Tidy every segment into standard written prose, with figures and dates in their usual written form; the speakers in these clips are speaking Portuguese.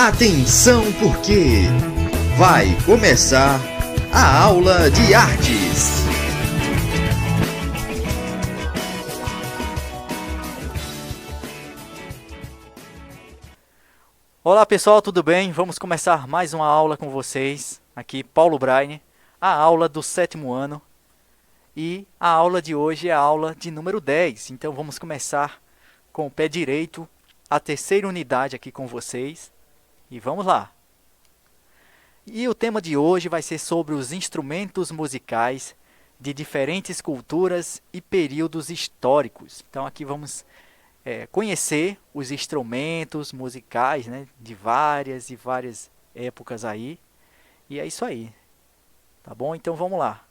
Atenção porque vai começar a aula de artes. Olá pessoal, tudo bem? Vamos começar mais uma aula com vocês. Aqui Paulo Braine, a aula do 7º ano. E a aula de hoje é a aula de número 10. Então vamos começar com o pé direito, a terceira unidade aqui com vocês. E vamos lá! E o tema de hoje vai ser sobre os instrumentos musicais de diferentes culturas e períodos históricos. Então aqui vamos conhecer os instrumentos musicais, né, de várias e várias épocas aí. E é isso aí. Tá bom? Então vamos lá.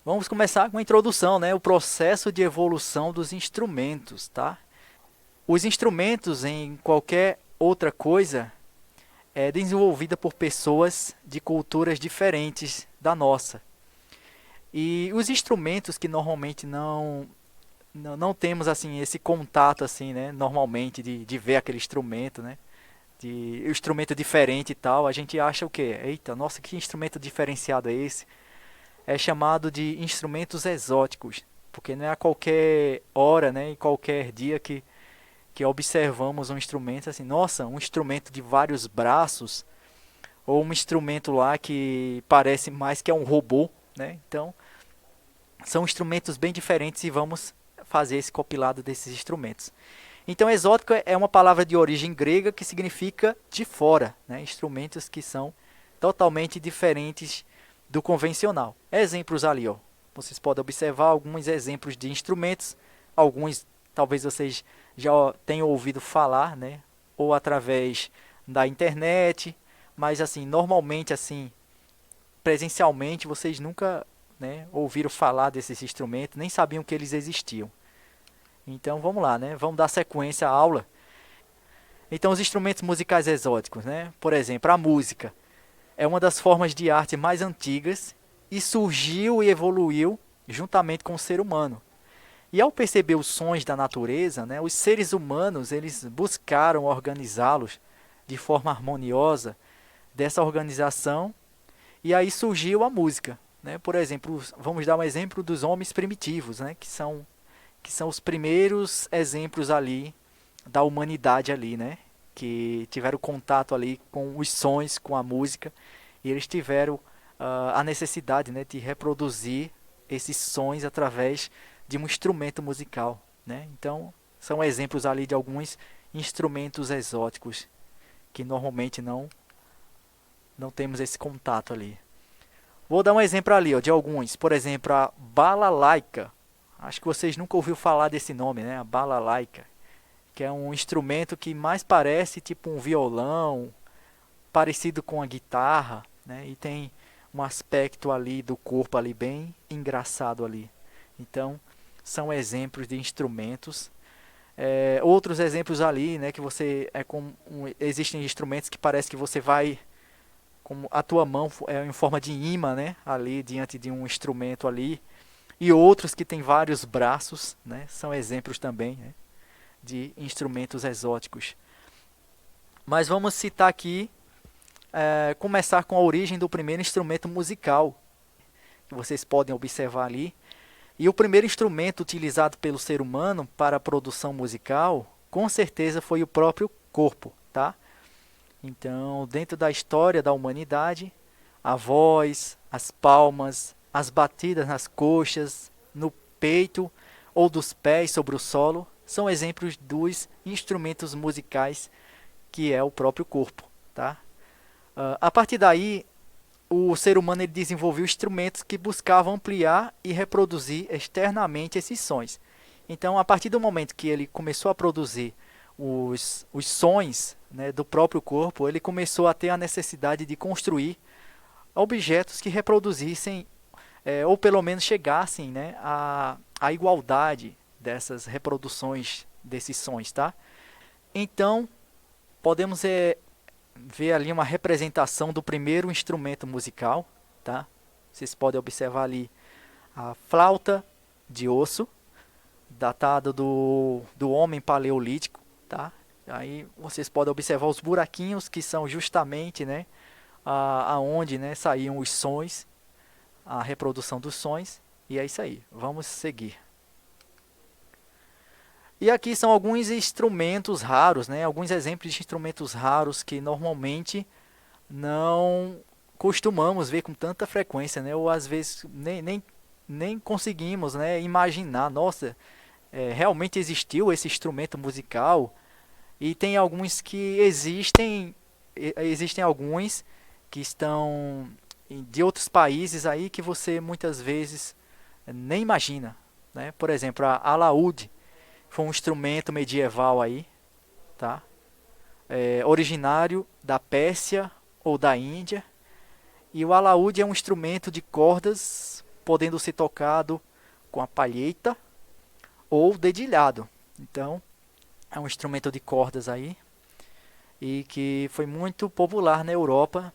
Vamos começar com a introdução, né, o processo de evolução dos instrumentos, tá? Os instrumentos, em qualquer outra coisa, é desenvolvida por pessoas de culturas diferentes da nossa. E os instrumentos que normalmente não temos assim esse contato assim, né, normalmente de ver aquele instrumento, né, de um instrumento diferente e tal, a gente acha o quê? Eita, nossa, que instrumento diferenciado é esse? É chamado de instrumentos exóticos, porque não é a qualquer hora, né, em qualquer dia que observamos um instrumento assim, nossa, um instrumento de vários braços, ou um instrumento lá que parece mais que é um robô, né? Então, são instrumentos bem diferentes e vamos fazer esse compilado desses instrumentos. Então, exótico é uma palavra de origem grega que significa de fora, né? Instrumentos que são totalmente diferentes do convencional. Exemplos ali, ó. Vocês podem observar alguns exemplos de instrumentos, alguns talvez vocês já tenham ouvido falar, né, ou através da internet, mas assim, normalmente assim, presencialmente vocês nunca, né, ouviram falar desses instrumentos, nem sabiam que eles existiam. Então vamos lá, né, vamos dar sequência à aula. Então os instrumentos musicais exóticos, né, por exemplo, a música é uma das formas de arte mais antigas e surgiu e evoluiu juntamente com o ser humano. E ao perceber os sons da natureza, né, os seres humanos eles buscaram organizá-los de forma harmoniosa dessa organização, e aí surgiu a música. Né? Por exemplo, vamos dar um exemplo dos homens primitivos, né, que são os primeiros exemplos ali da humanidade ali, né, que tiveram contato ali com os sons, com a música, e eles tiveram a necessidade, né, de reproduzir esses sons através de um instrumento musical, né? Então, são exemplos ali de alguns instrumentos exóticos que normalmente não temos esse contato ali. Vou dar um exemplo ali, ó, de alguns. Por exemplo, a balalaika. Acho que vocês nunca ouviram falar desse nome, né? A balalaika, que é um instrumento que mais parece tipo um violão, parecido com a guitarra, né? E tem um aspecto ali do corpo ali bem engraçado ali. Então, são exemplos de instrumentos. Outros exemplos ali, né, que você existem instrumentos que parece que você vai com a tua mão em forma de imã, né, ali diante de um instrumento ali, e outros que tem vários braços, né, são exemplos também, né, de instrumentos exóticos. Mas vamos citar aqui, começar com a origem do primeiro instrumento musical, que vocês podem observar ali. E o primeiro instrumento utilizado pelo ser humano para a produção musical, com certeza foi o próprio corpo, tá? Então, dentro da história da humanidade, a voz, as palmas, as batidas nas coxas, no peito ou dos pés sobre o solo, são exemplos dos instrumentos musicais que é o próprio corpo, tá? A partir daí, o ser humano ele desenvolveu instrumentos que buscavam ampliar e reproduzir externamente esses sons. Então, a partir do momento que ele começou a produzir os sons, né, do próprio corpo, ele começou a ter a necessidade de construir objetos que reproduzissem, ou pelo menos chegassem, né, à igualdade dessas reproduções desses sons. Tá? Então, podemos ver ali uma representação do primeiro instrumento musical, tá? Vocês podem observar ali a flauta de osso, datado do homem paleolítico, tá? Aí vocês podem observar os buraquinhos que são justamente, né, aonde, né, saíam os sons, a reprodução dos sons. E é isso aí. Vamos seguir. E aqui são alguns instrumentos raros, né, alguns exemplos de instrumentos raros que normalmente não costumamos ver com tanta frequência, né, ou às vezes nem conseguimos, né, imaginar. Nossa, realmente existiu esse instrumento musical. E tem alguns que existem alguns que estão de outros países aí que você muitas vezes nem imagina, né? Por exemplo, a alaúde foi um instrumento medieval aí, tá? Originário da Pérsia ou da Índia. E o alaúde é um instrumento de cordas, podendo ser tocado com a palheta ou dedilhado. Então, é um instrumento de cordas aí e que foi muito popular na Europa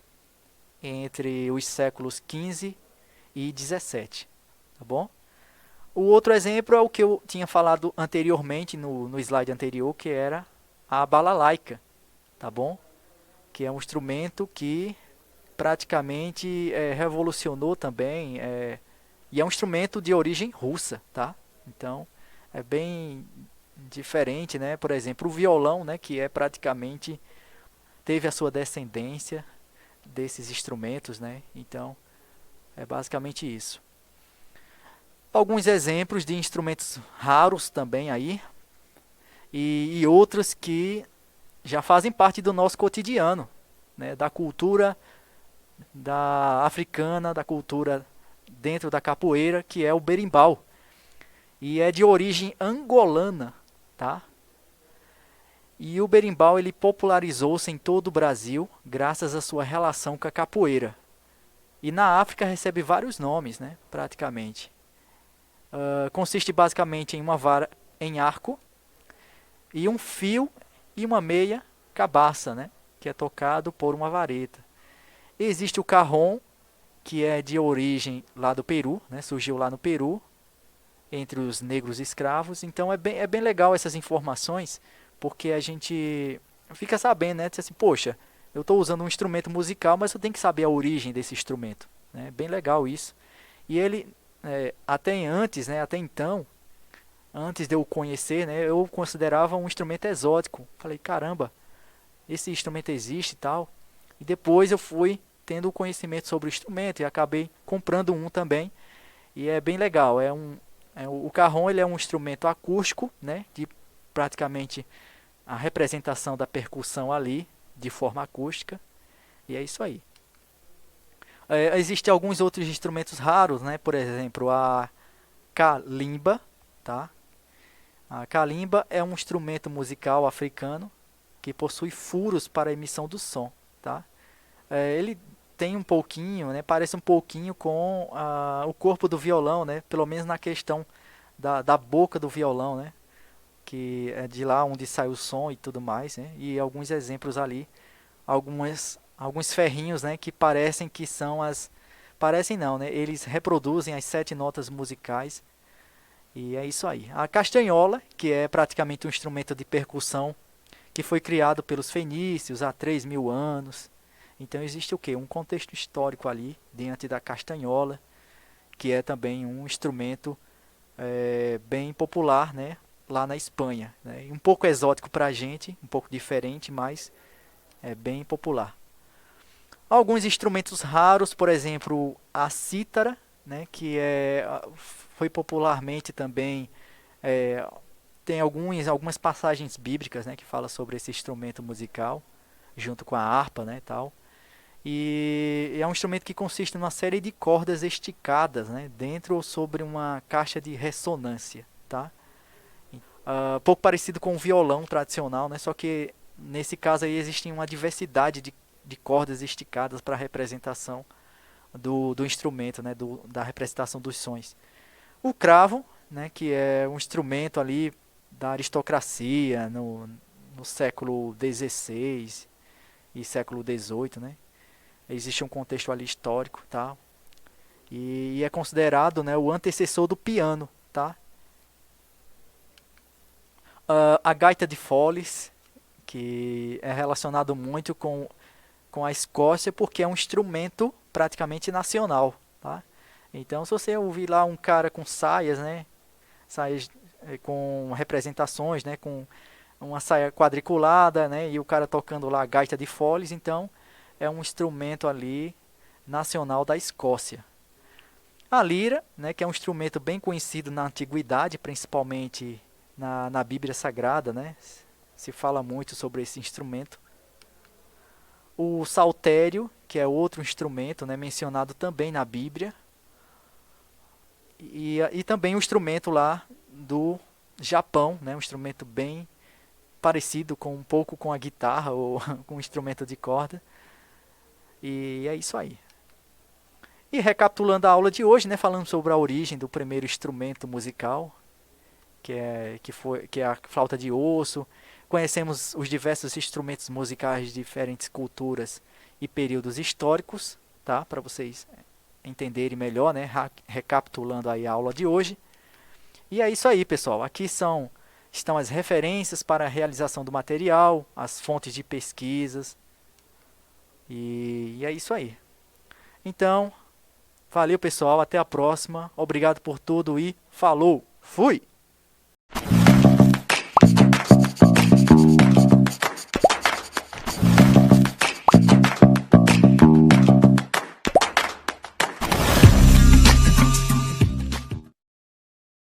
entre os séculos 15 e 17, tá bom? O outro exemplo é o que eu tinha falado anteriormente no slide anterior, que era a balalaica, tá bom? Que é um instrumento que praticamente revolucionou também, e é um instrumento de origem russa, tá? Então, é bem diferente, né? Por exemplo, o violão, né, que é praticamente teve a sua descendência desses instrumentos, né? Então, é basicamente isso. Alguns exemplos de instrumentos raros também aí e outros que já fazem parte do nosso cotidiano, né? Da cultura da africana, da cultura dentro da capoeira, que é o berimbau. E é de origem angolana, tá? E o berimbau ele popularizou-se em todo o Brasil graças à sua relação com a capoeira. E na África recebe vários nomes, né, praticamente. Consiste basicamente em uma vara em arco e um fio e uma meia cabaça, né, que é tocado por uma vareta. Existe o carrom, que é de origem lá do Peru, né, surgiu lá no Peru, entre os negros escravos. Então é bem legal essas informações, porque a gente fica sabendo, né? Assim, poxa, eu estou usando um instrumento musical, mas eu tenho que saber a origem desse instrumento. É bem legal isso. E ele, até antes, né? Até então, antes de eu conhecer, né? Eu considerava um instrumento exótico. Falei, caramba, esse instrumento existe e tal. E depois eu fui tendo conhecimento sobre o instrumento e acabei comprando um também. E é bem legal. O carrom ele é um instrumento acústico, né? De praticamente a representação da percussão ali de forma acústica, e é isso aí. Existem alguns outros instrumentos raros, né? Por exemplo, a kalimba, tá? A kalimba é um instrumento musical africano que possui furos para a emissão do som, tá? Ele tem um pouquinho, né? Parece um pouquinho com o corpo do violão, né? Pelo menos na questão da boca do violão, né? Que é de lá onde sai o som e tudo mais, né? E alguns exemplos ali, alguns ferrinhos, né? Que parecem que são parecem não, né? Eles reproduzem as 7 notas musicais. E é isso aí. A castanhola, que é praticamente um instrumento de percussão que foi criado pelos fenícios há 3.000 anos. Então existe o quê? Um contexto histórico ali diante da castanhola, que é também um instrumento bem popular, né? Lá na Espanha, né? Um pouco exótico para a gente, um pouco diferente, mas é bem popular. Alguns instrumentos raros, por exemplo, a cítara, né? Que foi popularmente também tem algumas passagens bíblicas, né? Que fala sobre esse instrumento musical, junto com a harpa, né? Tal. E é um instrumento que consiste em uma série de cordas esticadas, né? Dentro ou sobre uma caixa de ressonância, tá? Pouco parecido com o violão tradicional, né? Só que nesse caso aí existe uma diversidade de cordas esticadas para a representação do instrumento, né? Da representação dos sons. O cravo, né? Que é um instrumento ali da aristocracia no século XVI e século XVIII, né? Existe um contexto ali histórico, tá? E é considerado, né, o antecessor do piano, tá? A gaita de foles, que é relacionado muito com a Escócia, porque é um instrumento praticamente nacional, tá? Então, se você ouvir lá um cara com saias, né, saias com representações, né, com uma saia quadriculada, né, e o cara tocando lá a gaita de foles, então é um instrumento ali nacional da Escócia. A lira, né, que é um instrumento bem conhecido na antiguidade, principalmente na Bíblia Sagrada, né, se fala muito sobre esse instrumento. O saltério, que é outro instrumento, né, mencionado também na Bíblia. E também o instrumento lá do Japão, né, um instrumento bem parecido com um pouco com a guitarra ou com um instrumento de corda. E é isso aí. E recapitulando a aula de hoje, né, falando sobre a origem do primeiro instrumento musical, que é a flauta de osso. Conhecemos os diversos instrumentos musicais de diferentes culturas e períodos históricos, tá? Para vocês entenderem melhor, né? Recapitulando aí a aula de hoje. E é isso aí, pessoal. Aqui estão as referências para a realização do material, as fontes de pesquisas. E é isso aí. Então, valeu, pessoal. Até a próxima. Obrigado por tudo e falou! Fui!